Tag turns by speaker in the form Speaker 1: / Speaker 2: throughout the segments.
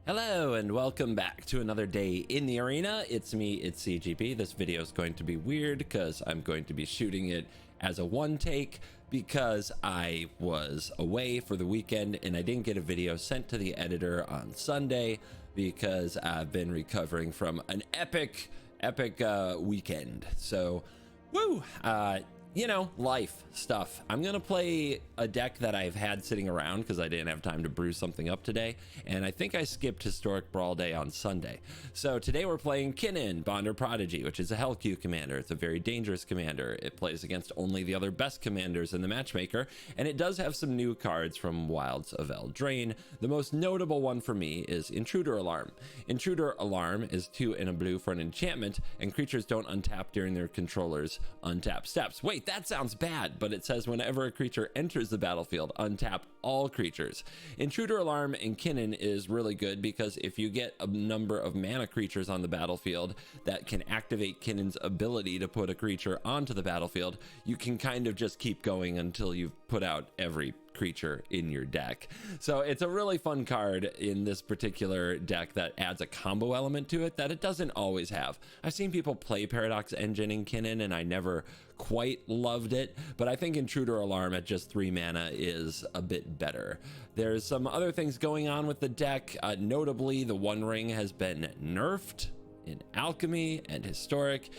Speaker 1: Hello and welcome back to another day in the arena. It's me, it's CGB. This video is going to be weird because I'm going to be shooting it as a one take because I was away for the weekend and I didn't get a video sent to the editor on Sunday because I've been recovering from an epic weekend. So woo, you know, life stuff. I'm gonna play a deck that I've had sitting around because I didn't have time to brew something up today, and I think I skipped Historic Brawl Day on Sunday. So today we're playing Kinnan, Bonder Prodigy, which is a Hell Q commander. It's a very dangerous commander. It plays against only the other best commanders in the matchmaker, and it does have some new cards from Wilds of Eldraine. The most notable one for me is Intruder Alarm. Intruder Alarm is 2 and a blue for an enchantment, and creatures don't untap during their controller's untap steps. Wait, that sounds bad, but it says whenever a creature enters the battlefield, untap all creatures. Intruder Alarm in Kinnan is really good because if you get a number of mana creatures on the battlefield that can activate Kinnan's ability to put a creature onto the battlefield, you can kind of just keep going until you've put out every creature in your deck. So it's a really fun card in this particular deck that adds a combo element to it that it doesn't always have. I've seen people play Paradox Engine in Kinnan and I never quite loved it, but I think Intruder Alarm at just 3 mana is a bit better. There's some other things going on with the deck. Notably, the One Ring has been nerfed in Alchemy and Historic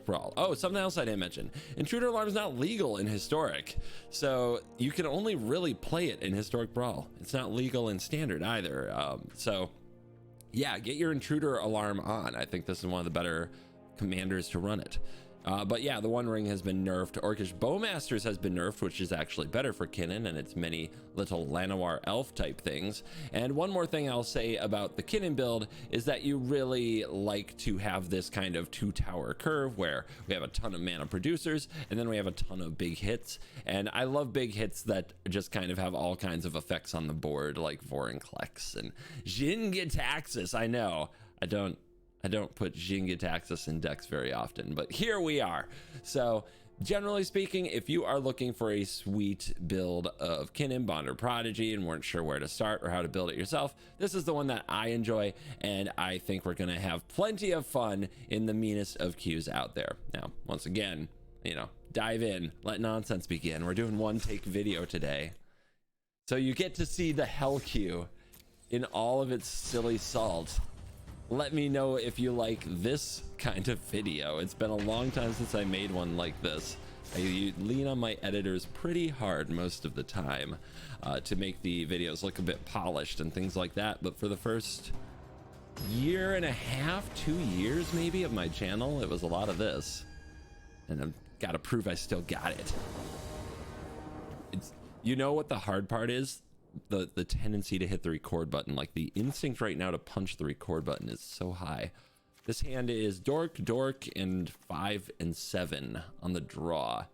Speaker 1: Brawl. Oh, something else I didn't mention. Intruder Alarm is not legal in Historic, so you can only really play it in Historic Brawl. It's not legal in Standard either. So yeah, get your Intruder Alarm on. I think this is one of the better commanders to run it. But yeah, the One Ring has been nerfed. Orcish Bowmasters has been nerfed, which is actually better for Kinnan and its many little Llanowar elf type things. And one more thing I'll say about the Kinnan build is that you really like to have this kind of 2-tower curve where we have a ton of mana producers and then we have a ton of big hits. And I love big hits that just kind of have all kinds of effects on the board, like Vorinclex and Jin-Gitaxias. I know, I don't put Jin-Gitaxias in decks very often, but here we are. So generally speaking, if you are looking for a sweet build of Kinnan, Bonder Prodigy and weren't sure where to start or how to build it yourself, this is the one that I enjoy, and I think we're gonna have plenty of fun in the meanest of queues out there. Now, once again, you know, dive in, let nonsense begin. We're doing one take video today, so you get to see the Hell Q in all of its silly salt. Let me know if you like this kind of video. It's been a long time since I made one like this. I lean on my editors pretty hard most of the time to make the videos look a bit polished and things like that. But for the first year and a half, 2 years maybe of my channel, it was a lot of this. And I've got to prove I still got it. It's, you know what the hard part is? The tendency to hit the record button. Like, the instinct right now to punch the record button is so high. This hand is Dork, and 5 and 7 on the draw.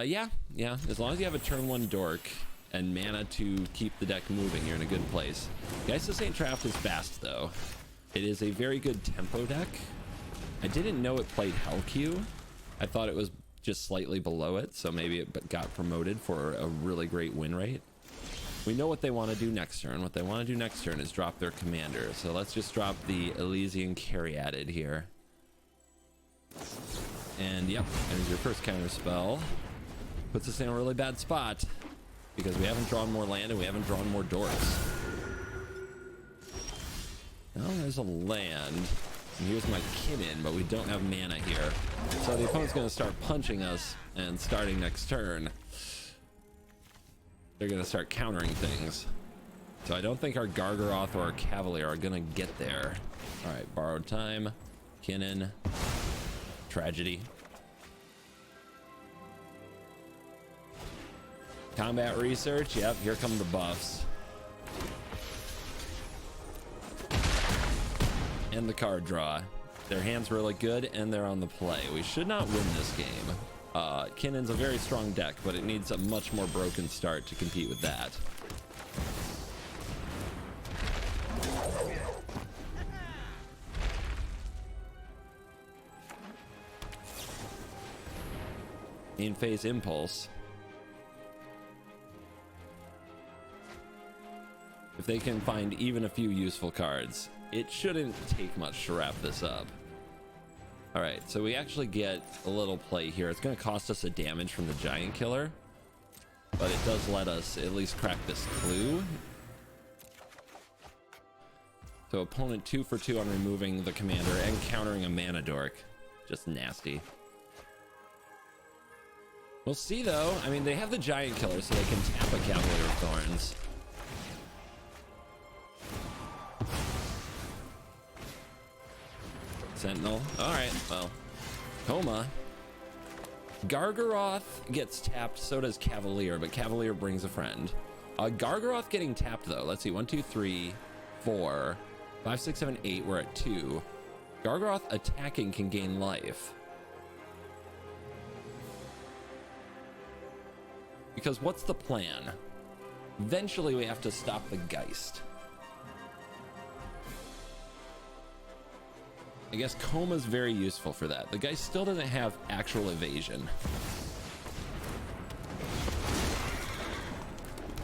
Speaker 1: Yeah, as long as you have a turn 1 Dork and mana to keep the deck moving, you're in a good place. Geist Traft is fast though. It is a very good tempo deck. I didn't know it played Hell Q. I thought it was just slightly below it, so maybe it got promoted for a really great win rate. We know what they want to do next turn. What they want to do next turn is drop their commander. So let's just drop the Elysian Caryatid here. And yep, there's your first counter spell. Puts us in a really bad spot because we haven't drawn more land and we haven't drawn more Dorks. Well, there's a land. And here's my Kinnan, but we don't have mana here. So the opponent's going to start punching us, and starting next turn, they're going to start countering things. So I don't think our Gargaroth or our Cavalier are going to get there. All right, borrowed time, Kinnan, tragedy. Combat research, yep, here come the buffs. And the card draw. Their hand's really good and they're on the play. We should not win this game. Kinnan's a very strong deck, but it needs a much more broken start to compete with that. In phase impulse. If they can find even a few useful cards, it shouldn't take much to wrap this up. All right, so we actually get a little play here. It's going to cost us a damage from the giant killer, but it does let us at least crack this clue. So opponent 2 for 2 on removing the commander and countering a mana dork. Just nasty. We'll see though. I mean, they have the giant killer, so they can tap a Cavalier of Thorns. Sentinel. All right, well, Coma. Gargaroth gets tapped, so does Cavalier, but Cavalier brings a friend. Gargaroth getting tapped though. Let's see, 1, 2, 3, 4, 5, 6, 7, 8. We're at 2. Gargaroth attacking can gain life. Because what's the plan? Eventually we have to stop the Geist. I guess Coma's very useful for that. The Geist still doesn't have actual evasion.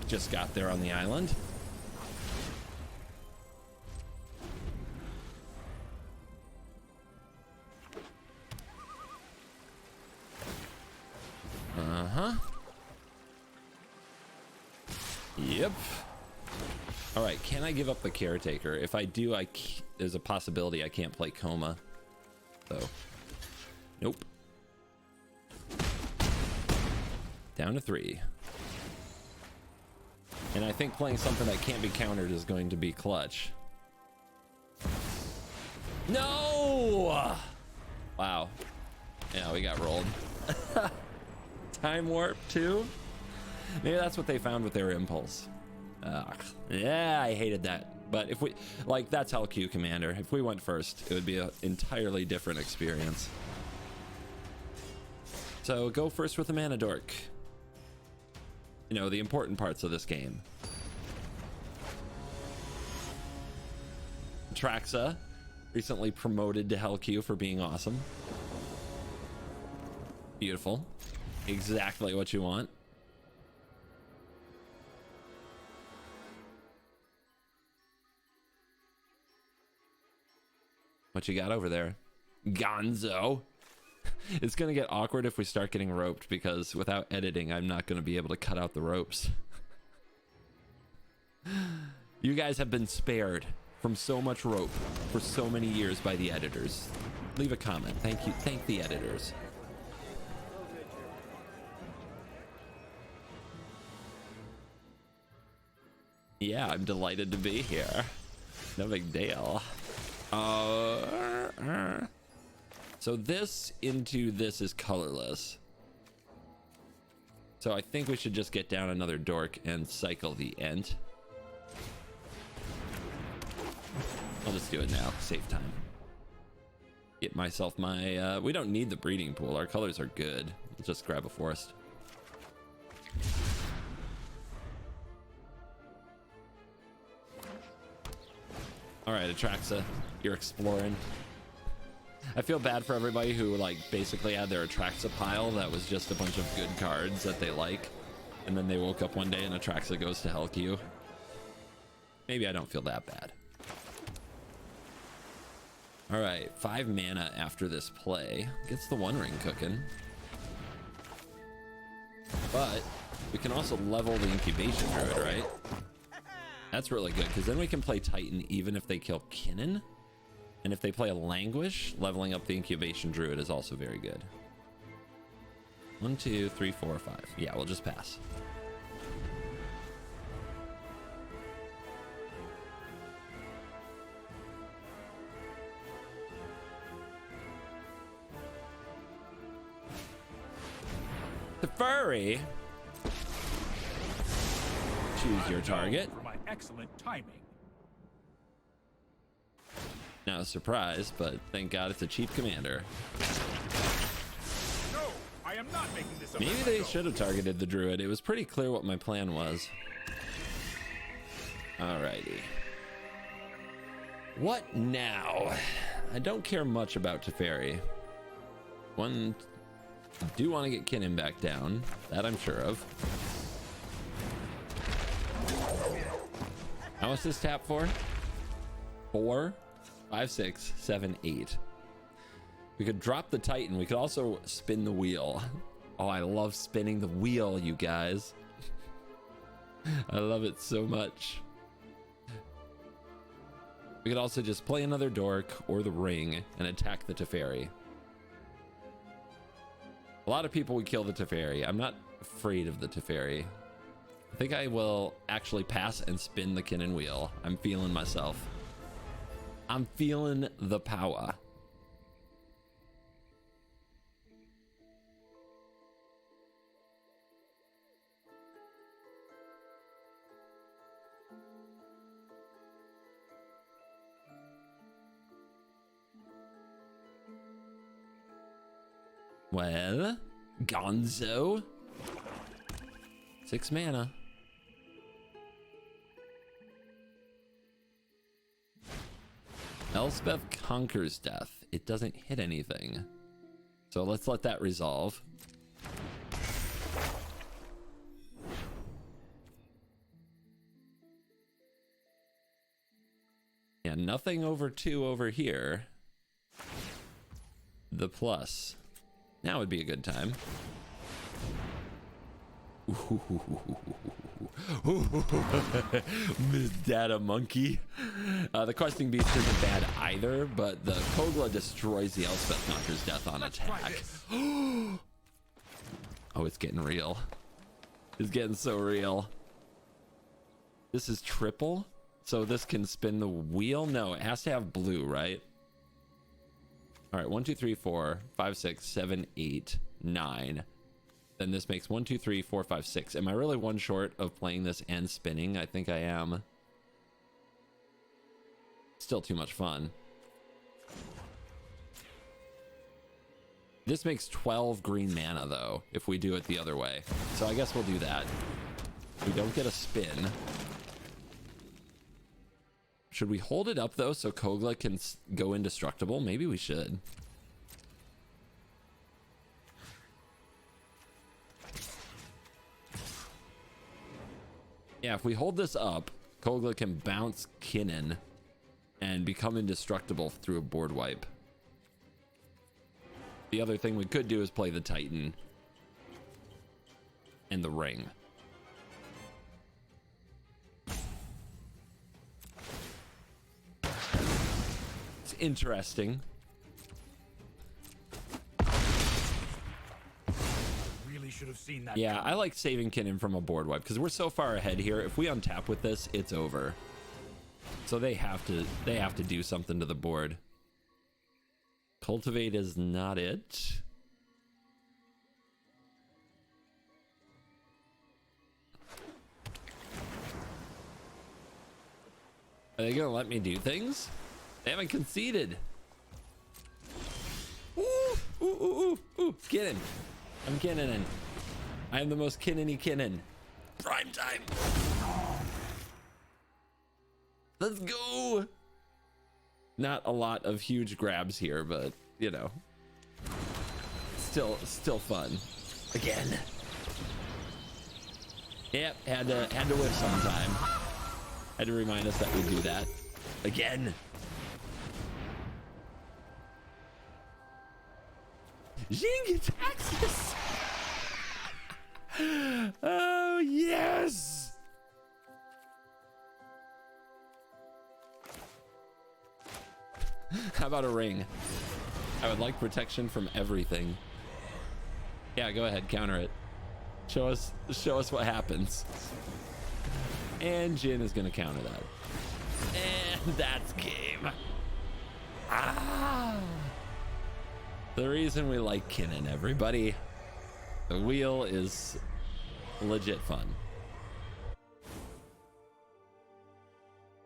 Speaker 1: Just got there on the island. Uh-huh. Yep. All right, can I give up the caretaker? If I do, there's a possibility I can't play Coma. So, nope. Down to 3. And I think playing something that can't be countered is going to be clutch. No! Wow. Yeah, we got rolled. Time warp too? Maybe that's what they found with their impulse. Yeah, I hated that. But if we, like, that's LQ Commander. If we went first, it would be an entirely different experience. So go first with the Mana Dork. You know, the important parts of this game. Atraxa, recently promoted to Hell Q for being awesome. Beautiful. Exactly what you want. What you got over there, Gonzo? It's gonna get awkward if we start getting roped, because without editing I'm not gonna be able to cut out the ropes. You guys have been spared from so much rope for so many years by the editors. Leave a comment. Thank you. Thank the editors. Yeah, I'm delighted to be here. No big deal. So this into this is colorless. So I think we should just get down another dork and cycle the Ent. I'll just do it now. Save time. Get myself my... we don't need the breeding pool. Our colors are good. Let's just grab a forest. All right, Atraxa, you're exploring. I feel bad for everybody who like basically had their Atraxa pile that was just a bunch of good cards that they like, and then they woke up one day and Atraxa goes to Hell Q. Maybe I don't feel that bad. All right, 5 mana after this play gets the One Ring cooking, but we can also level the Incubation Druid, right? That's really good, because then we can play Titan even if they kill Kinnan. And if they play a Languish, leveling up the Incubation Druid is also very good. 1, 2, 3, 4, 5. Yeah, we'll just pass. The furry. Choose your target.
Speaker 2: Excellent timing.
Speaker 1: Now a surprise, but thank God it's a cheap commander.
Speaker 2: No, I am not making this up.
Speaker 1: Maybe they should have targeted the druid. It was pretty clear what my plan was. Alrighty. What now? I don't care much about Teferi. I do want to get Kinnan back down. That I'm sure of. How much is tap for? 4, 5, 6, 7, 8. We could drop the Titan. We could also spin the wheel. Oh, I love spinning the wheel, you guys. I love it so much. We could also just play another Dork or the Ring and attack the Teferi. A lot of people would kill the Teferi. I'm not afraid of the Teferi. I think I will actually pass and spin the Kinnan wheel. I'm feeling myself. I'm feeling the power. Well, Gonzo. 6 mana. Elspeth conquers death. It doesn't hit anything. So let's let that resolve. Yeah, nothing over 2 over here. The plus. Now would be a good time. Miss Data Monkey. The Questing Beast isn't bad either, but the Kogla destroys the Elspeth Conquer's death on attack. Oh, it's getting real. It's getting so real. This is triple, so this can spin the wheel. No, it has to have blue, right? All right, 1, 2, 3, 4, 5, 6, 7, 8, 9. Then this makes 1, 2, 3, 4, 5, 6. Am I really one short of playing this and spinning? I think I am. Still too much fun. This makes 12 green mana though, if we do it the other way. So I guess we'll do that. We don't get a spin. Should we hold it up though so Kogla can go indestructible? Maybe we should. Yeah, if we hold this up, Kogla can bounce Kinnan and become indestructible through a board wipe. The other thing we could do is play the Titan and the Ring. It's interesting.
Speaker 2: Really should have seen that.
Speaker 1: Yeah, I like saving Kinnan from a board wipe because we're so far ahead here. If we untap with this, it's over. So they have to do something to the board. Cultivate is not it. Are they gonna let me do things? They haven't conceded. Ooh, ooh, ooh, ooh, ooh. Kinnan. I'm Kinnan. I am the most Kinnan-y Kinnan. Prime time. Let's go. Not a lot of huge grabs here, but you know, still fun. Again. Yep, had to whip sometime. Had to remind us that we do that again. Jing Taxis. Oh yes. How about a ring? I would like protection from everything. Yeah, go ahead, counter it. Show us what happens. And Jin is gonna counter that. And that's game. Ah. The reason we like Kinnan, everybody. The wheel is legit fun.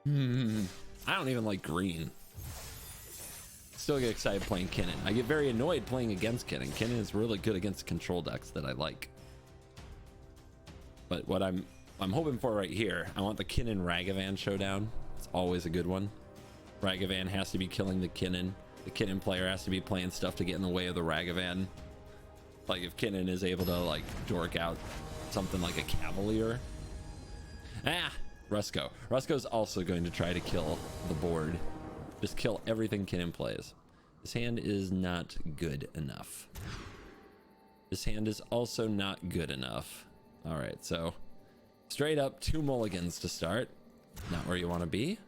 Speaker 1: I don't even like green. Still get excited playing Kinnan. I get very annoyed playing against Kinnan. Kinnan is really good against control decks that I like. But what I'm hoping for right here, I want the Kinnan Ragavan showdown. It's always a good one. Ragavan has to be killing the Kinnan. The Kinnan player has to be playing stuff to get in the way of the Ragavan. Like if Kinnan is able to like dork out something like a Cavalier. Ah, Rusko. Rusko's also going to try to kill the board. Just kill everything Kinnan plays. This hand is not good enough. This hand is also not good enough. All right, so straight up 2 mulligans to start. Not where you want to be.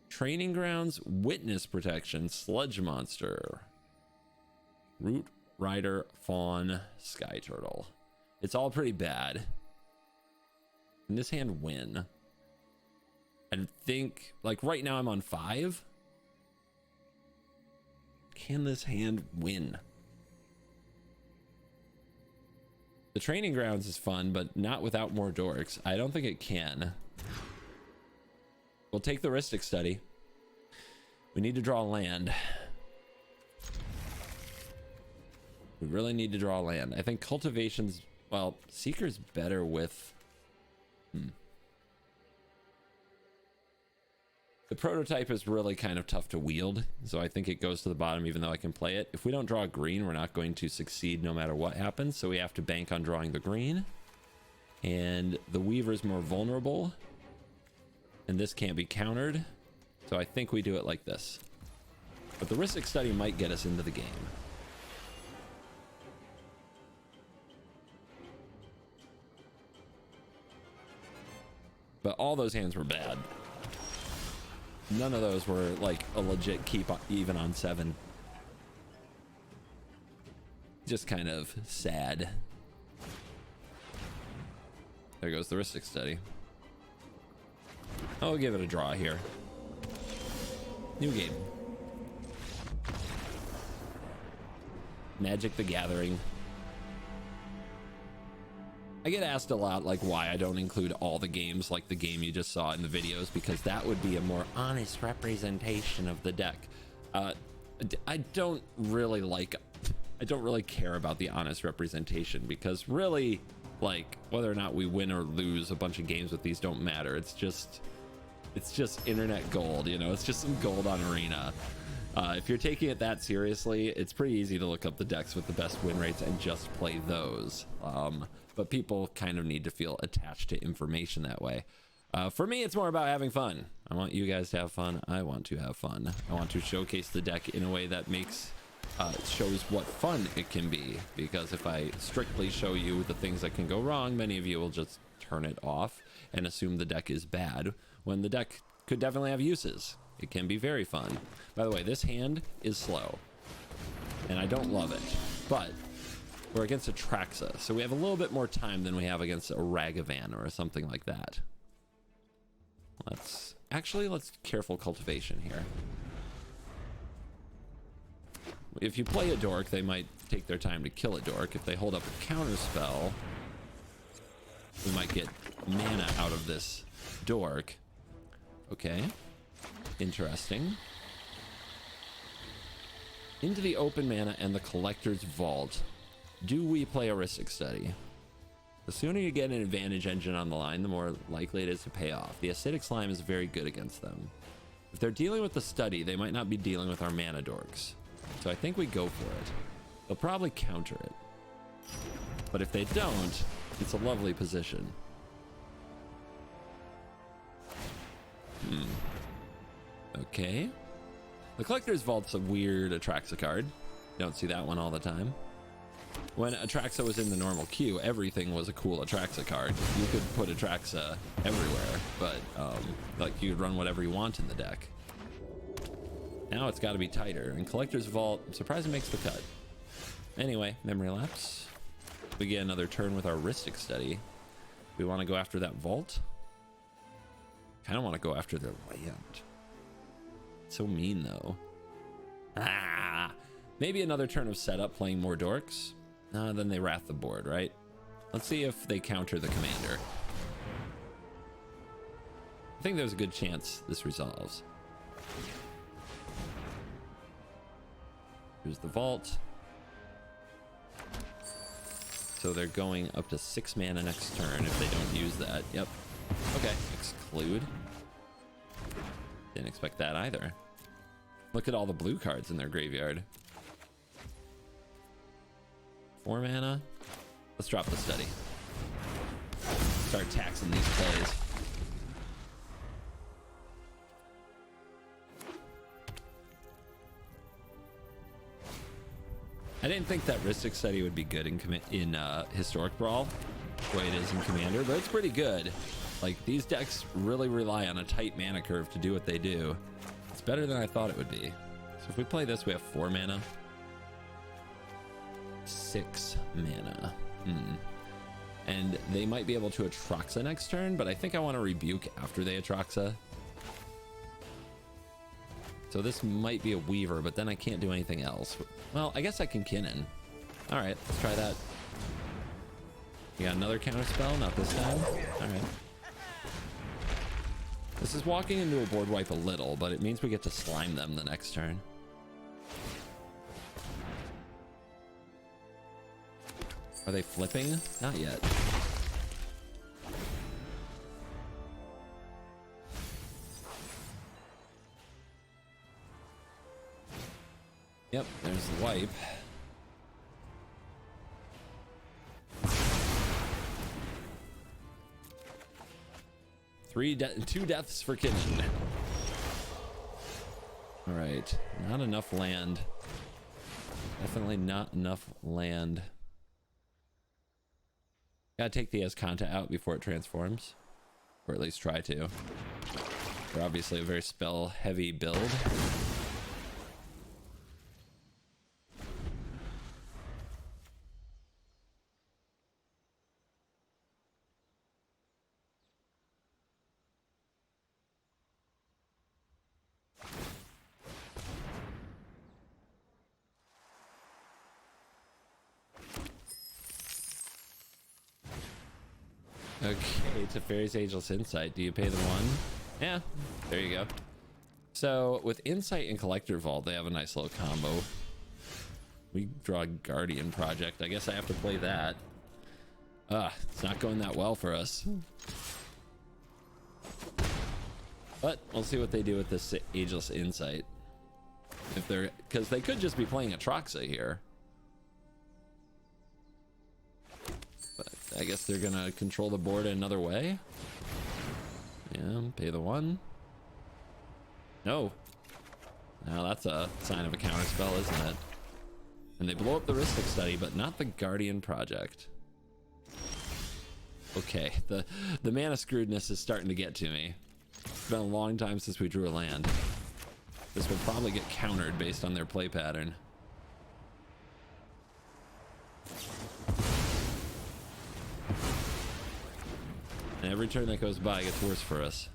Speaker 1: Training Grounds, Witness Protection, Sludge Monster, Root Rider, Fawn, Sky Turtle. It's all pretty bad. Can this hand win? I think, like right now I'm on 5. Can this hand win? The Training Grounds is fun, but not without more dorks. I don't think it can. We'll take the Ristic Study. We need to draw land. We really need to draw land. I think Cultivation's, well, Seeker's better with... The prototype is really kind of tough to wield, so I think it goes to the bottom even though I can play it. If we don't draw green, we're not going to succeed no matter what happens, so we have to bank on drawing the green. And the Weaver's more vulnerable, and this can't be countered, so I think we do it like this. But the Ristic Study might get us into the game. But all those hands were bad. None of those were like a legit keep even on 7. Just kind of sad. There goes the Ristic Study. I'll give it a draw here. New game. Magic the Gathering. I get asked a lot like why I don't include all the games like the game you just saw in the videos, because that would be a more honest representation of the deck. I don't really care about the honest representation, because really, like, whether or not we win or lose a bunch of games with these don't matter. It's just internet gold, you know. It's just some gold on Arena. If you're taking it that seriously, it's pretty easy to look up the decks with the best win rates and just play those. But people kind of need to feel attached to information that way. For me, it's more about having fun. I want you guys to have fun. I want to have fun. I want to showcase the deck in a way that makes shows what fun it can be. Because if I strictly show you the things that can go wrong, many of you will just turn it off and assume the deck is bad, when the deck could definitely have uses. It can be very fun. By the way, this hand is slow, and I don't love it, but we're against Atraxa, so we have a little bit more time than we have against a Ragavan or something like that. Let's careful cultivation here. If you play a dork, they might take their time to kill a dork. If they hold up a counter spell, we might get mana out of this dork. Okay. Interesting. Into the open mana and the Collector's Vault. Do we play a Ristic Study? The sooner you get an advantage engine on the line, the more likely it is to pay off. The Acidic Slime is very good against them. If they're dealing with the study, they might not be dealing with our mana dorks. So I think we go for it. They'll probably counter it. But if they don't, it's a lovely position. Okay. The Collector's Vault's a weird Atraxa card. Don't see that one all the time. When Atraxa was in the normal queue, everything was a cool Atraxa card. You could put Atraxa everywhere, but like you could run whatever you want in the deck. Now it's got to be tighter, and Collector's Vault, I'm surprised it makes the cut. Anyway, Memory Lapse. We get another turn with our Ristic Study. We want to go after that Vault. Kind of want to go after their land. So mean though. Maybe another turn of setup, playing more dorks. Then they wrath the board, right? Let's see if they counter the commander. I think there's a good chance this resolves. Here's the Vault. So they're going up to 6 mana next turn if they don't use that. Yep. Okay, exclude. Didn't expect that either. Look at all the blue cards in their graveyard. 4 mana. Let's drop the study. Start taxing these plays. I didn't think that Rhystic Study would be good in Historic Brawl, the way it is in Commander, but it's pretty good. Like, these decks really rely on a tight mana curve to do what they do. It's better than I thought it would be. So if we play this, we have 4 mana. 6 mana. And they might be able to Atraxa next turn, but I think I want to Rebuke after they Atraxa. So this might be a Weaver, but then I can't do anything else. Well, I guess I can Kinnan. All right, let's try that. You got another counter spell? Not this time. All right. This is walking into a board wipe a little, but it means we get to slime them the next turn. Are they flipping? Not yet. Yep, there's the wipe. Two deaths for Kinnan. All right, not enough land. Definitely not enough land. Gotta take the Azcanta out before it transforms, or at least try to. We're obviously a very spell heavy build. Okay, Teferi's Ageless Insight. Do you pay the 1? Yeah, there you go. So with Insight and Collector Vault, they have a nice little combo. We draw a Guardian Project. I guess I have to play that. It's not going that well for us. But we'll see what they do with this Ageless Insight. If they're, because they could just be playing Atraxa here. But I guess they're gonna control the board another way. Yeah, pay the 1. No. Now that's a sign of a counter spell, isn't it? And they blow up the Rhystic Study, but not the Guardian Project. Okay, the mana screwedness is starting to get to me. It's been a long time since we drew a land. This will probably get countered based on their play pattern. And every turn that goes by gets worse for us.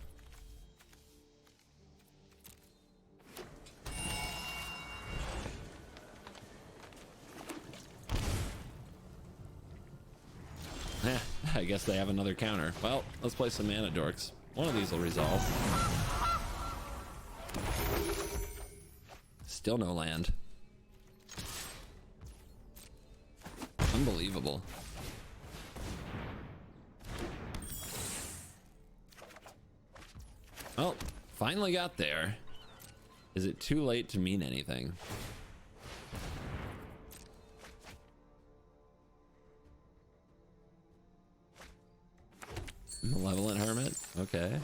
Speaker 1: I guess they have another counter. Well, let's play some Mana Dorks. One of these will resolve. Still no land. Unbelievable. Well, finally got there. Is it too late to mean anything? Malevolent Hermit? Okay.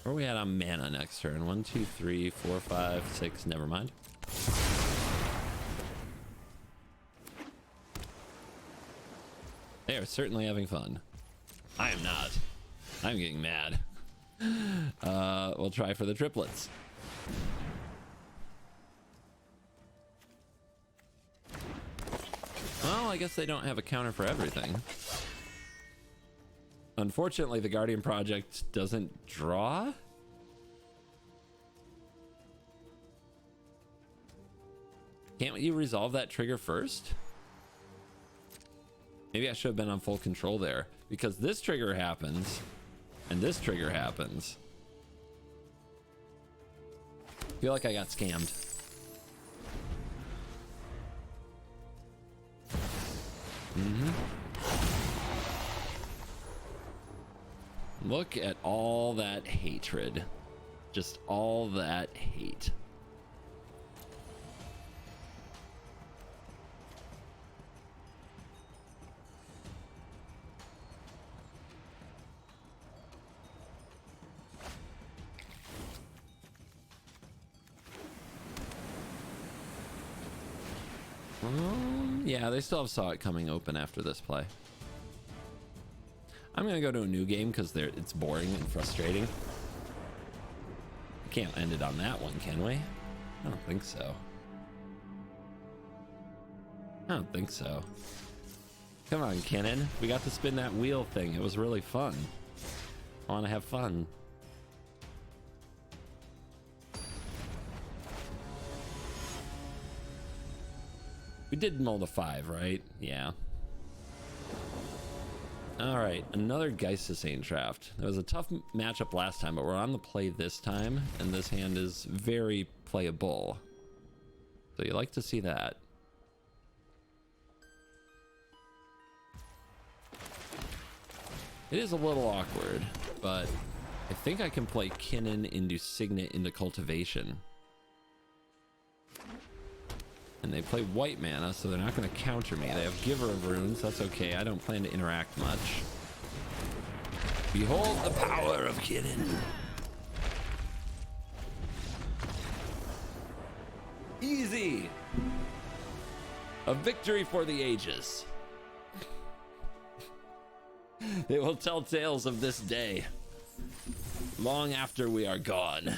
Speaker 1: Where are we at on mana next turn? 1, 2, 3, 4, 5, 6. Never mind. They are certainly having fun. I am not. I'm getting mad. We'll try for the triplets. Well, I guess they don't have a counter for everything. Unfortunately, the Guardian Project doesn't draw. Can't you resolve that trigger first? Maybe I should have been on full control there, because this trigger happens and this trigger happens. I feel like I got scammed. Look at all that hatred. Just all that hate. Yeah, they still have Saw It Coming open after this play. I'm gonna go to a new game because it's boring and frustrating. Can't end it on that one, can we? I don't think so. I don't think so. Come on, Kennen. We got to spin that wheel thing. It was really fun. I want to have fun. We did mold a 5, right? Yeah. All right, another Geist Traft. It was a tough matchup last time, but we're on the play this time, and this hand is very playable. So you like to see that. It is a little awkward, but I think I can play Kinnan into Signet into Cultivation. And they play white mana, so they're not going to counter me. They have Giver of Runes. That's okay. I don't plan to interact much. Behold the power of Kinnan. Easy. A victory for the ages. They will tell tales of this day long after we are gone.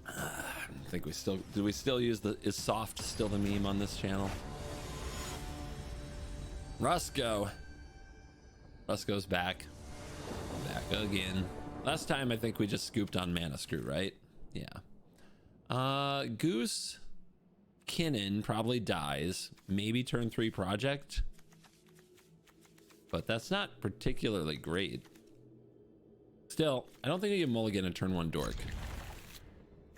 Speaker 1: I think do we still use is soft still the meme on this channel? Rusko's back again. Last time I think we just scooped on Mana Screw, right? Yeah. Goose Kinnan probably dies, maybe turn 3 project, but that's not particularly great. Still, I don't think we can mulligan a turn 1 dork.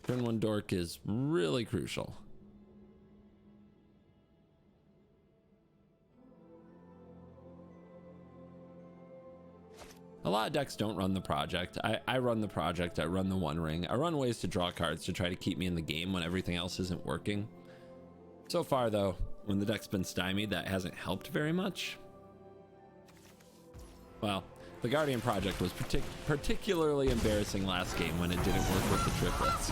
Speaker 1: Turn 1 dork is really crucial. A lot of decks don't run the project. I run the project. I run the One Ring. I run ways to draw cards to try to keep me in the game when everything else isn't working. So far, though, when the deck's been stymied, that hasn't helped very much. Well, the Guardian project was particularly embarrassing last game when it didn't work with the triplets,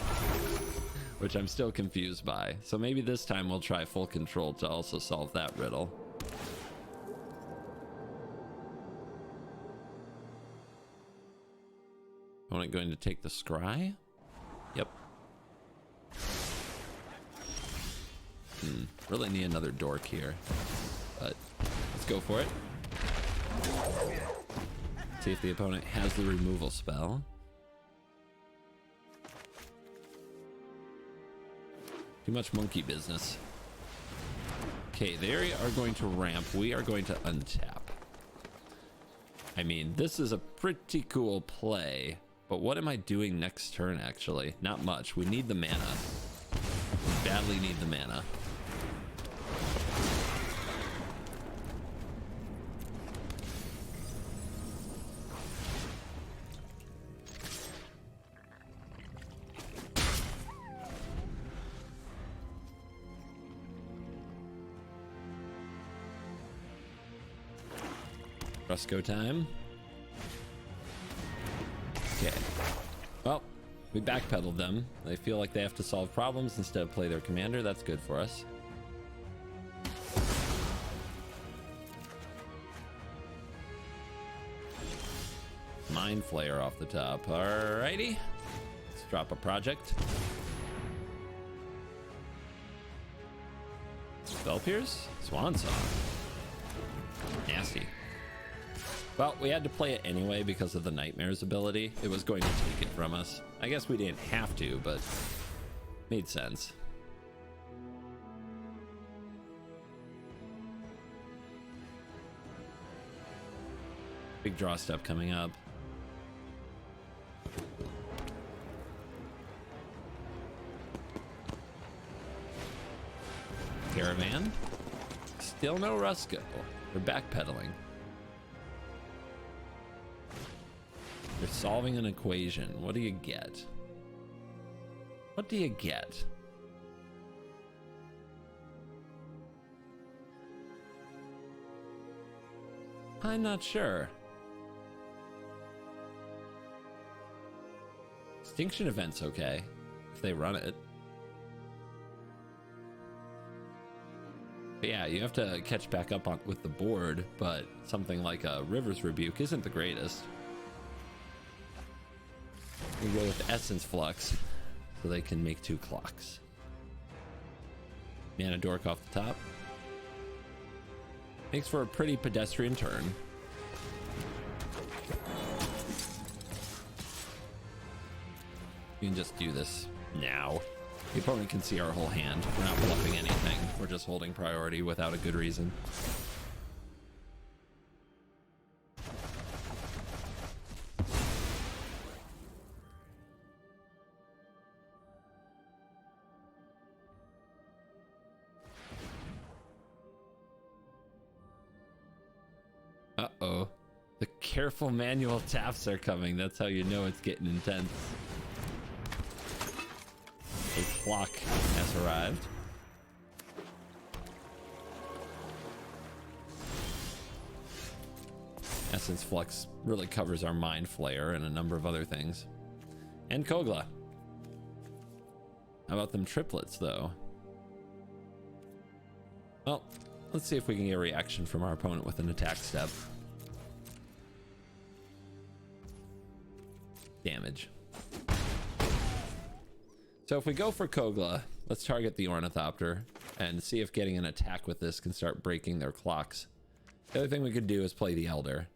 Speaker 1: which I'm still confused by. So maybe this time we'll try full control to also solve that riddle. Opponent going to take the scry? Yep. Really need another dork here, but let's go for it. See if the opponent has the removal spell. Too much monkey business. Okay, they are going to ramp. We are going to untap. I mean, this is a pretty cool play, but what am I doing next turn, actually? Not much. We need the mana. We badly need the mana. Rusko time. Okay. Well, we backpedaled them. They feel like they have to solve problems instead of play their commander. That's good for us. Mind Flayer off the top. Alrighty. Let's drop a project. Spell Pierce? Swan Song. Nasty. Well, we had to play it anyway because of the Nightmares ability. It was going to take it from us. I guess we didn't have to, but made sense. Big draw step coming up. Caravan. Still no Rusko. We're backpedaling. You're solving an equation. What do you get? What do you get? I'm not sure. Extinction event's okay if they run it. But yeah, you have to catch back up on with the board, but something like a River's Rebuke isn't the greatest. We go with Essence Flux so they can make 2 clocks. Mana Dork off the top. Makes for a pretty pedestrian turn. We can just do this now. The opponent can see our whole hand. We're not bluffing anything. We're just holding priority without a good reason. Uh-oh. The careful manual taps are coming. That's how you know it's getting intense. A clock has arrived. Essence Flux really covers our Mind Flayer and a number of other things. And Kogla. How about them triplets, though? Well, let's see if we can get a reaction from our opponent with an attack step. Damage. So if we go for Kogla, let's target the Ornithopter and see if getting an attack with this can start breaking their clocks. The other thing we could do is play the Elder.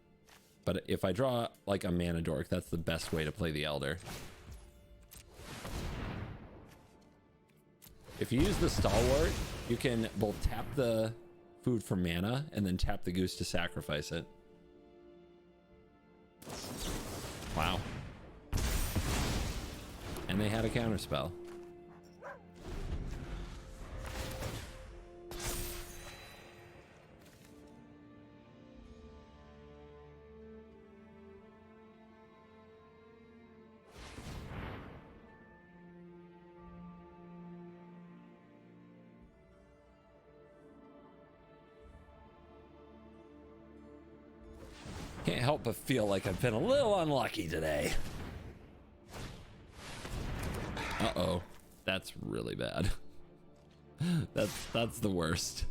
Speaker 1: But if I draw like a Mana Dork, that's the best way to play the Elder. If you use the Stalwart, you can both tap the food for mana and then tap the Goose to sacrifice it. Wow. And they had a counterspell. Can't help but feel like I've been a little unlucky today. Uh-oh. That's really bad. That's the worst.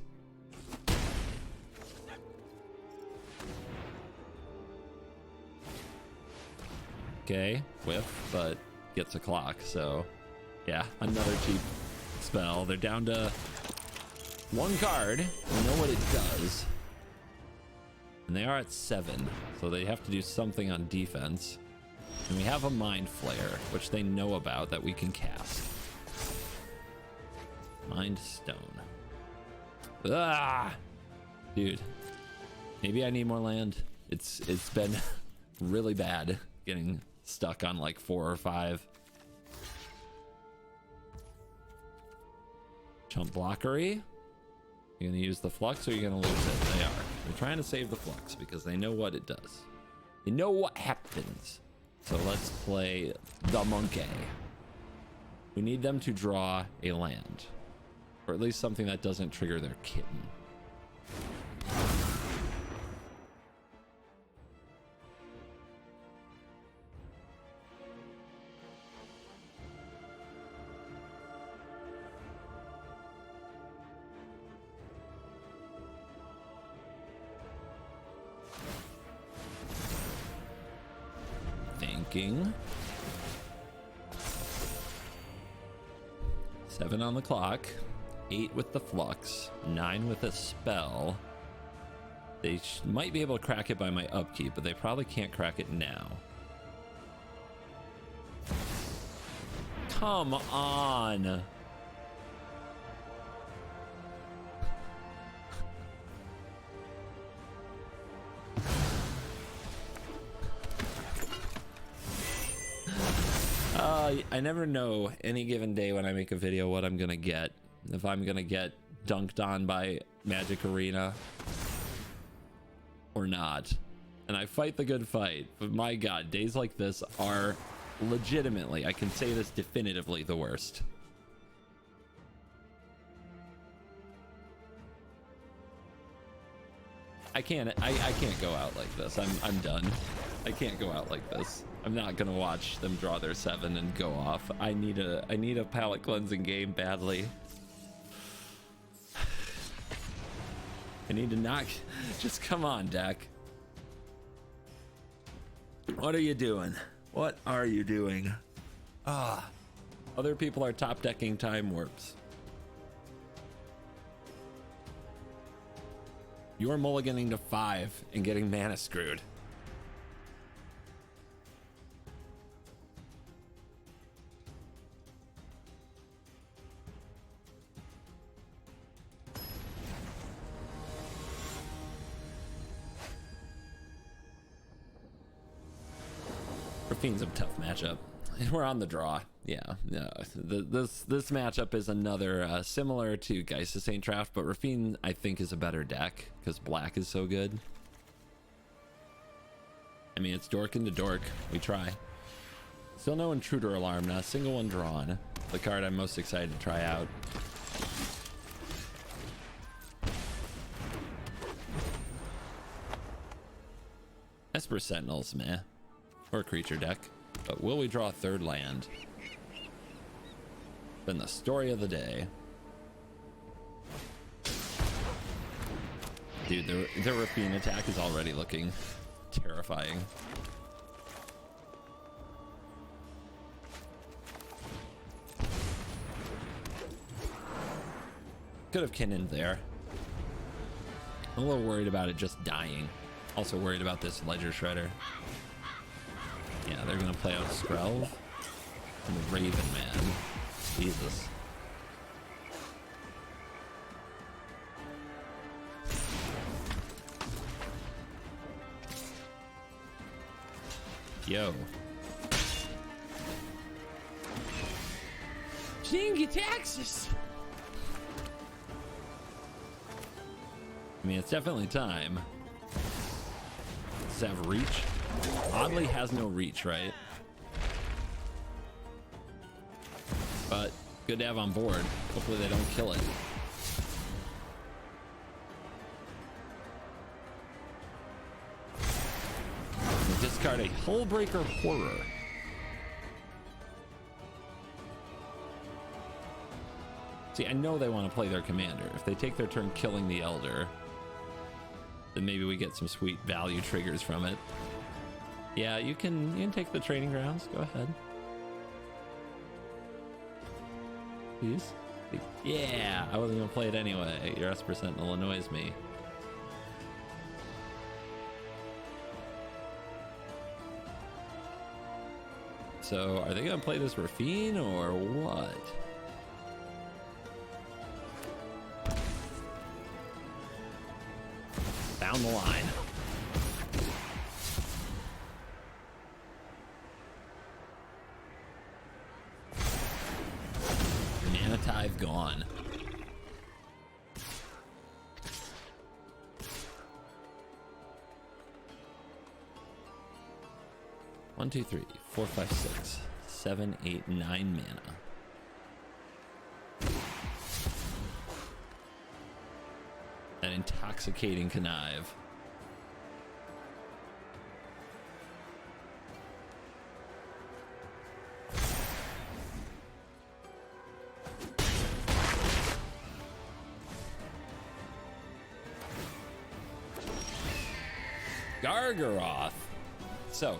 Speaker 1: Okay, whiff, but gets a clock, so yeah, another cheap spell. They're down to 1 card. We know what it does. And they are at 7, so they have to do something on defense. And we have a Mind Flayer, which they know about, that we can cast. Mind Stone. Ah! Dude. Maybe I need more land. It's been really bad getting stuck on like 4 or 5. Chump Blockery. You gonna use the Flux or are you gonna lose it? They are. They're trying to save the Flux because they know what it does. They know what happens. So let's play the Monkey. We need them to draw a land. Or at least something that doesn't trigger their kitten. Thinking. 7 on the clock. 8 with the Flux. 9 with a spell. They might be able to crack it by my upkeep, but they probably can't crack it now. Come on. I never know any given day when I make a video what I'm gonna get. If I'm gonna get dunked on by Magic Arena or not. And I fight the good fight, but my god, days like this are legitimately, I can say this definitively, the worst. I can't go out like this. I'm done. I can't go out like this. I'm not gonna watch them draw their 7 and go off. I need a palate cleansing game badly. I need to knock. Just come on, deck. What are you doing? What are you doing? Ah, other people are top decking time warps. You're mulliganing to 5 and getting mana screwed. Raffine's a tough matchup. We're on the draw. Yeah, this matchup is another similar to Geist of St. Traft, but Raffine I think is a better deck because black is so good. I mean, it's dork into dork. We try. Still no intruder alarm, not a single one drawn. The card I'm most excited to try out. Esper Sentinels, meh. Or a creature deck. But will we draw a 3rd land? Been the story of the day. Dude, the Raffine attack is already looking terrifying. Could have Kinnan there. I'm a little worried about it just dying. Also worried about this Ledger Shredder. Yeah, they're gonna play out Skrelv and the Raven Man. Jesus. Yo. Jingy taxes. I mean, it's definitely time. Does it have reach? Oddly has no reach, right? But good to have on board. Hopefully they don't kill it. We'll discard a Hullbreaker Horror. See, I know they want to play their commander. If they take their turn killing the Elder, then maybe we get some sweet value triggers from it. Yeah, you can take the training grounds. Go ahead. Please. Yeah, I wasn't gonna play it anyway. Your Esper Sentinel annoys me. So, are they gonna play this Raffine or what? Down the line. Mana Tithe gone. One, two, three, 4, 5, 6, 7, 8, 9 mana. An intoxicating connive. Gargaroth. So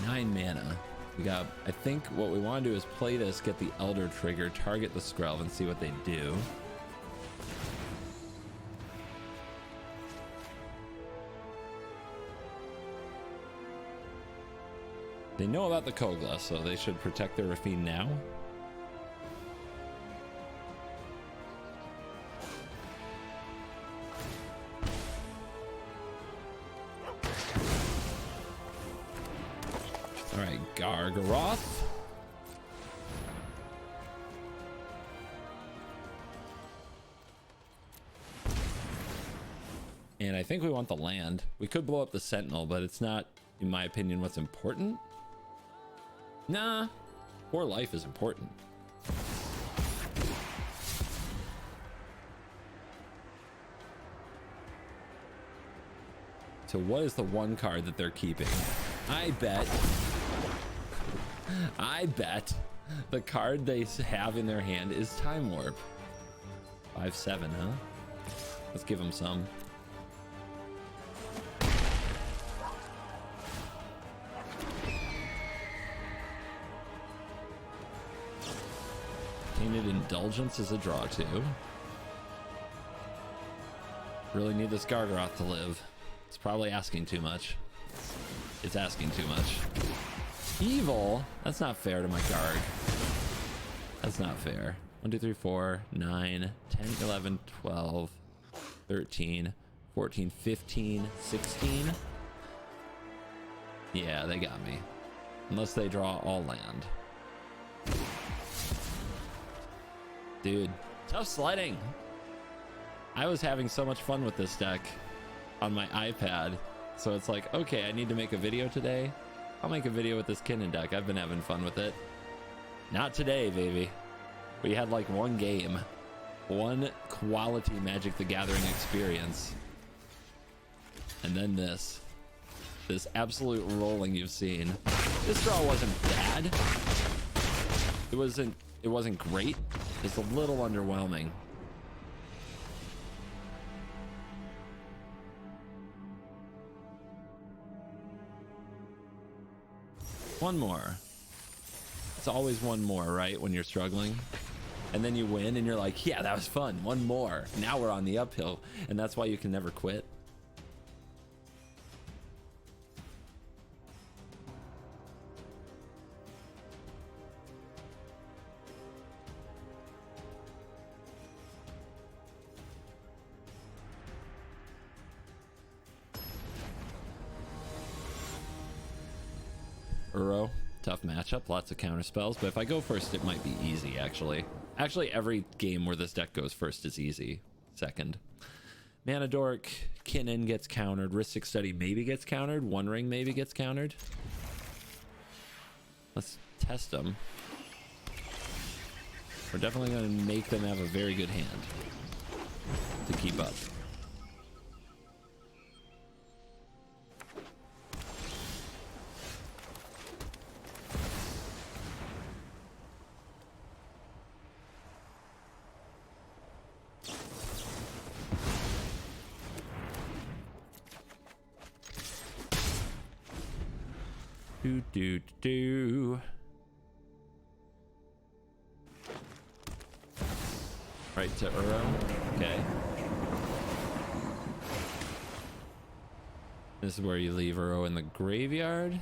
Speaker 1: 9 mana. We got, I think what we want to do is play this, get the Elder trigger, target the Skrelv and see what they do. They know about the Kogla, so they should protect their Raffine now. All right, Gargaroth. And I think we want the land. We could blow up the Sentinel, but it's not, in my opinion, what's important. Nah, 4 life is important. So what is the one card that they're keeping? I bet the card they have in their hand is Time Warp. 5/7, huh? Let's give them some. Tainted Indulgence is a draw too. Really need this Gargaroth to live. It's probably asking too much. It's asking too much. Evil? That's not fair to my Garg. That's not fair. 1, 2, 3, 4, 9, 10, 11, 12, 13, 14, 15, 16. Yeah, they got me. Unless they draw all land. Dude, tough sledding. I was having so much fun with this deck on my iPad. So it's like, okay, I need to make a video today. I'll make a video with this Kinnan deck. I've been having fun with it. Not today, baby. We had like one game. One quality Magic the Gathering experience. And then this. This absolute rolling you've seen. This draw wasn't bad. It wasn't great. It's a little underwhelming. One more. It's always one more, right? When you're struggling. And then you win and you're like, yeah, that was fun. One more. Now we're on the uphill. And that's why you can never quit. Uro, tough matchup, lots of counter spells, but if I go first it might be easy. Actually every game where this deck goes first is easy. Second, Mana Dork, Kinnan gets countered, Rhystic Study maybe gets countered, One Ring maybe gets countered. Let's test them. We're definitely going to make them have a very good hand to keep up. Do. Right to Uro. Okay. This is where you leave Uro in the graveyard.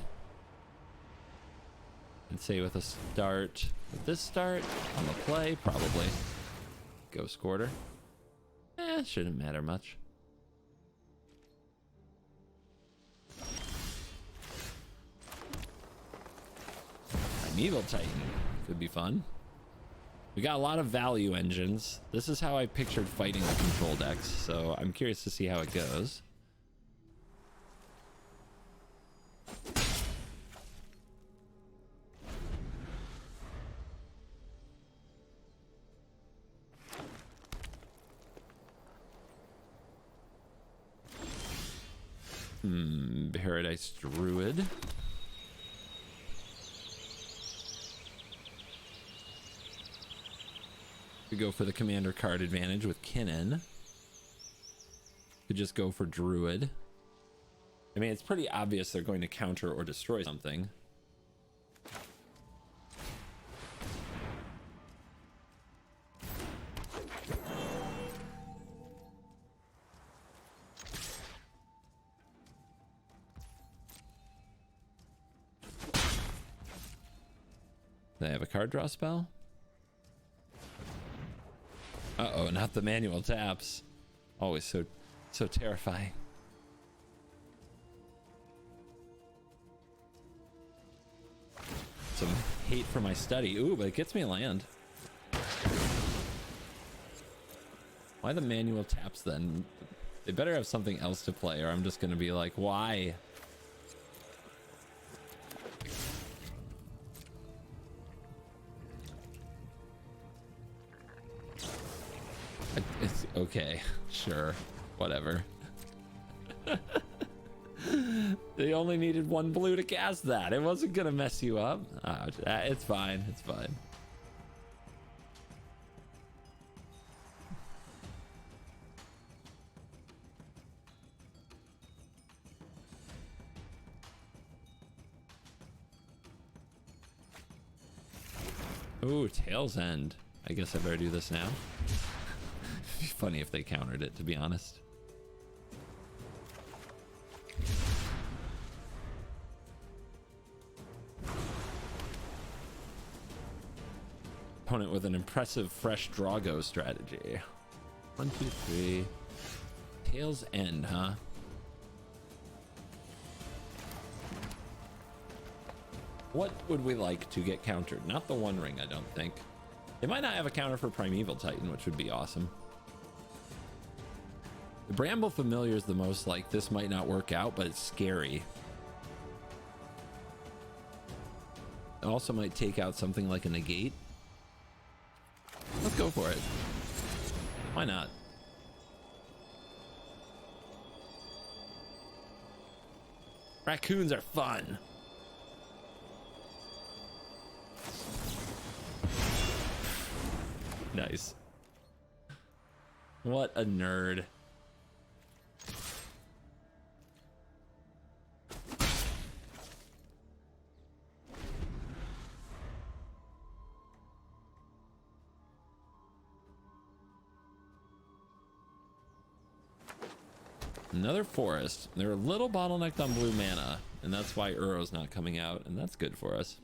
Speaker 1: And say with a start. With this start on the play, probably. Ghost Quarter. Shouldn't matter much. Evil Titan could be fun. We got a lot of value engines. This is how I pictured fighting the control decks, so I'm curious to see how it goes. Paradise Druid. We go for the commander card advantage with Kinnan. Could just go for Druid. I mean, it's pretty obvious they're going to counter or destroy something. They have a card draw spell? Uh-oh, not the manual taps. Always so terrifying. Some hate for my study. Ooh, but it gets me a land. Why the manual taps then? They better have something else to play, or I'm just gonna be like, why? It's okay, sure, whatever. They only needed 1 blue to cast that. It wasn't gonna mess you up. It's fine. It's fine. Ooh, Tail's End. I guess I better do this now. It'd be funny if they countered it, to be honest. Opponent with an impressive fresh Drago strategy. 1, 2, 3. Tail's End, huh? What would we like to get countered? Not the One Ring, I don't think. They might not have a counter for Primeval Titan, which would be awesome. The Bramble Familiar is the most like, this might not work out, but it's scary. It also might take out something like a Negate. Let's go for it. Why not? Raccoons are fun. Nice. What a nerd. Another forest. They're a little bottlenecked on blue mana, and that's why Uro's not coming out, and that's good for us.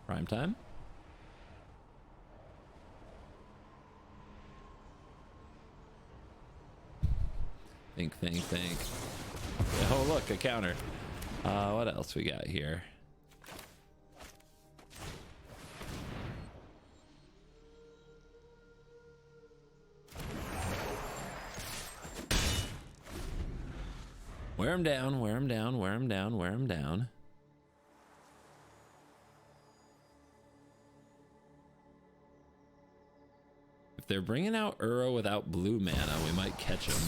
Speaker 1: Prime time. Think. Oh, look, a counter. What else we got here? Wear him down, wear him down, wear him down, wear him down. If they're bringing out Uro without blue mana, we might catch him.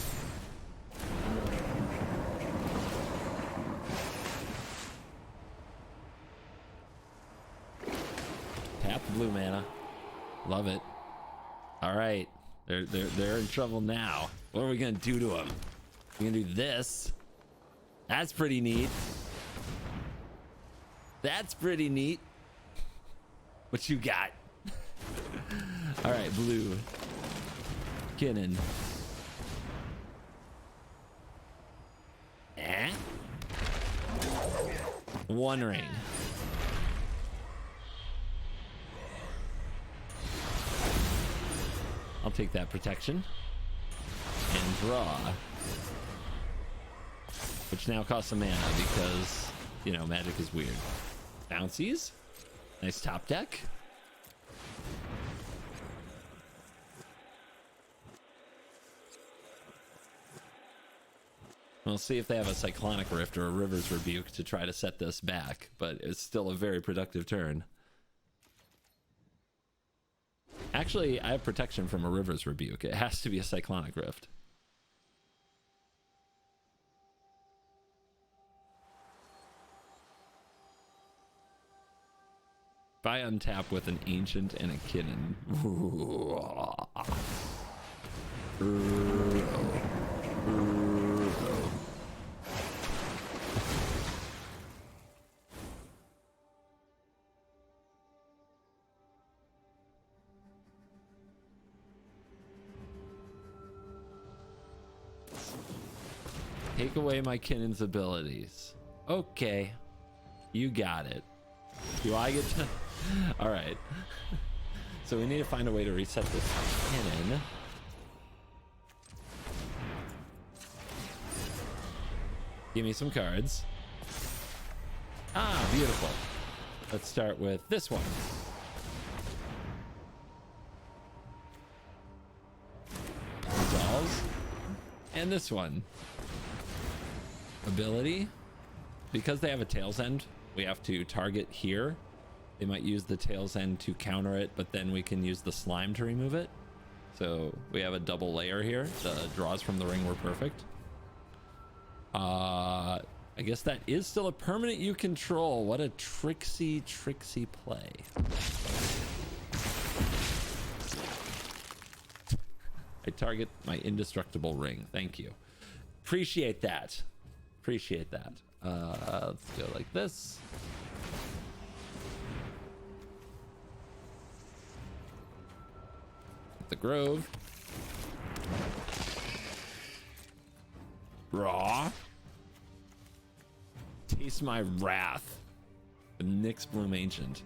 Speaker 1: Tap blue mana. Love it. All right, they're in trouble now. What are we gonna do to them? We're gonna do this. That's pretty neat. That's pretty neat. What you got? All right, blue. Kinnan. One Ring. I'll take that protection and draw, which now costs a mana because, you know, Magic is weird. Bouncies. Nice top deck. We'll see if they have a Cyclonic Rift or a River's Rebuke to try to set this back, but it's still a very productive turn. Actually, I have protection from a River's Rebuke. It has to be a Cyclonic Rift. If I untap with an Ancient and a Kinnan. Take away my Kinnan's abilities. Okay. You got it. Do I get to... All right. So we need to find a way to reset this Kinnan. Give me some cards. Ah, beautiful. Let's start with this one. Resolves. And this one. Ability. Because they have a Tail's End, we have to target here. They might use the Tail's End to counter it, but then we can use the Slime to remove it. So we have a double layer here. The draws from the ring were perfect. I guess that is still a permanent you control. What a tricksy play. I target my indestructible ring. Thank you. Appreciate that. Appreciate that. Let's go like this. The Grove. Raw. Taste my wrath. The Nyx Bloom Ancient.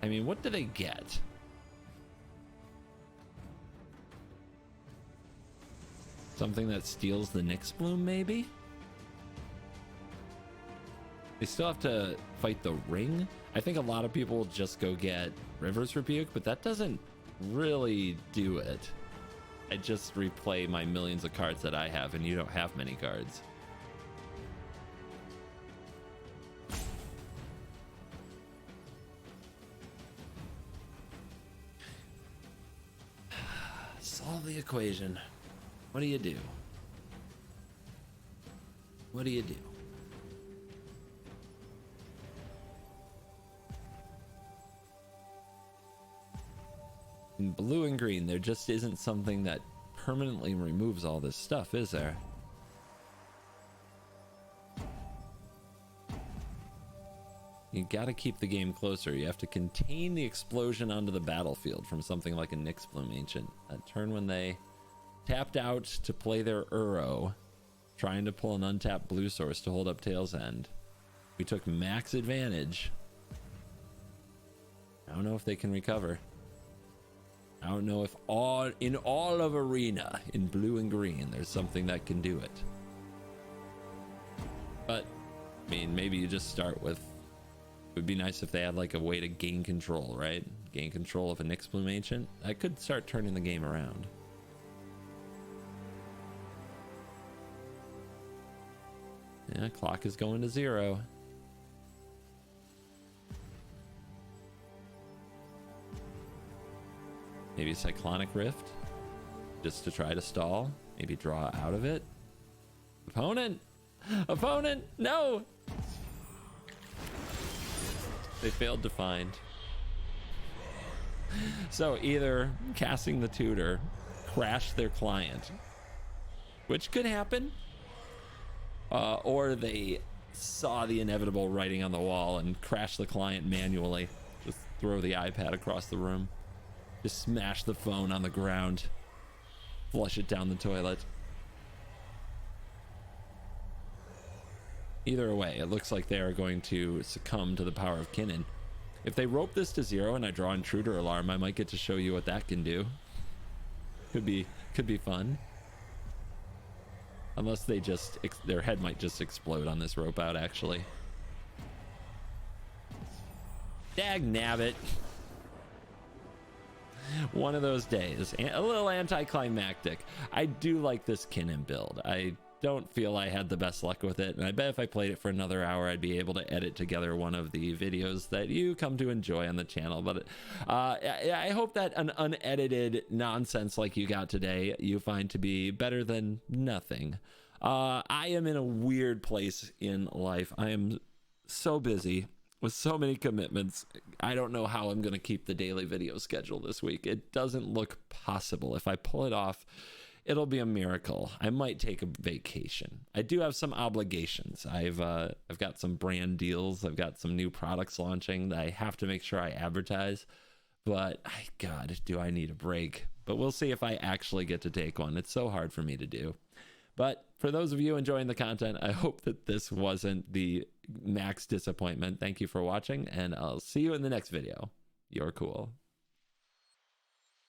Speaker 1: I mean, what do they get? Something that steals the Nyx Bloom, maybe? They still have to fight the ring. I think a lot of people will just go get River's Rebuke, but that doesn't really do it. I just replay my millions of cards that I have, and you don't have many cards. Solve the equation. What do you do? What do you do? In blue and green, there just isn't something that permanently removes all this stuff, is there? You gotta keep the game closer. You have to contain the explosion onto the battlefield from something like a Nyx Bloom Ancient. That turn when they tapped out to play their Uro, trying to pull an untapped blue source to hold up Tail's End. We took max advantage. I don't know if they can recover. I don't know if in all of Arena, in blue and green, there's something that can do it. But, I mean, maybe you just start with... It would be nice if they had like a way to gain control, right? Gain control of a Nyx Bloom Ancient. I could start turning the game around. Yeah, clock is going to 0. Maybe Cyclonic Rift, just to try to stall. Maybe draw out of it. Opponent! Opponent! No! They failed to find. So either casting the tutor crashed their client, which could happen, or they saw the inevitable writing on the wall and crashed the client manually. Just throw the iPad across the room. Just smash the phone on the ground. Flush it down the toilet. Either way, it looks like they are going to succumb to the power of Kinnan. If they rope this to 0 and I draw Intruder Alarm, I might get to show you what that can do. Could be fun. Unless they just, their head might just explode on this rope out, actually. Dag nabbit. One of those days. A little anticlimactic. I do like this Kinnan build. I don't feel I had the best luck with it, and I bet if I played it for another hour, I'd be able to edit together one of the videos that you come to enjoy on the channel. But I hope that an unedited nonsense like you got today, you find to be better than nothing. I am in a weird place in life. I am so busy with so many commitments. I don't know how I'm going to keep the daily video schedule this week. It doesn't look possible. If I pull it off, it'll be a miracle. I might take a vacation. I do have some obligations. I've got some brand deals. I've got some new products launching that I have to make sure I advertise. But God, do I need a break? But we'll see if I actually get to take one. It's so hard for me to do. But for those of you enjoying the content, I hope that this wasn't the max disappointment. Thank you for watching, and I'll see you in the next video. You're cool.